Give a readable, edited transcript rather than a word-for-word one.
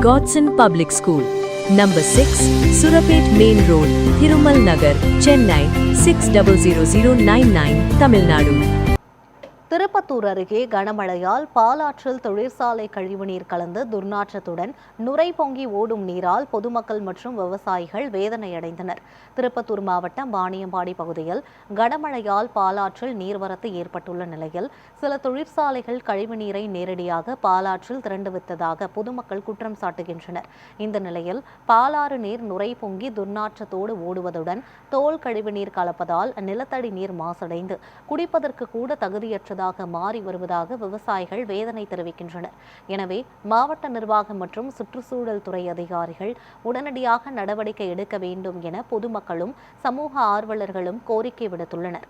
Godson Public School, Number 6, Surapet Main Road, Thirumal Nagar, Chennai 600099, Tamil Nadu. Tirupattur அருகே கனமழையால் பாலாற்றில் தொழிற்சாலை கழிவுநீர் கலந்து துர்நாற்றத்துடன் நுரை பொங்கி ஓடும் நீரால் பொதுமக்கள் மற்றும் விவசாயிகள் வேதனையடைந்தனர். திருப்பத்தூர் மாவட்டம் வாணியம்பாடி பகுதியில் கனமழையால் பாலாற்றில் நீர்வரத்து ஏற்பட்டுள்ள நிலையில் சில தொழிற்சாலைகள் கழிவுநீரை நேரடியாக பாலாற்றில் திரண்டுவிட்டதாக பொதுமக்கள் குற்றம் சாட்டுகின்றனர். இந்த நிலையில் பாலாறு நீர் நுரை பொங்கி துர்நாற்றத்தோடு ஓடுவதுடன் தோல் கழிவுநீர் கலப்பதால் நிலத்தடி நீர் மாசடைந்து குடிப்பதற்கு கூட தகுதியற்ற மாறி வருவதாக விவசாயிகள் வேதனை தெரிவிக்கின்றனர். எனவே மாவட்ட நிர்வாகம் மற்றும் சுற்றுச்சூழல் துறை அதிகாரிகள் உடனடியாக நடவடிக்கை எடுக்க வேண்டும் என பொதுமக்களும் சமூக ஆர்வலர்களும் கோரிக்கை விடுத்துள்ளனர்.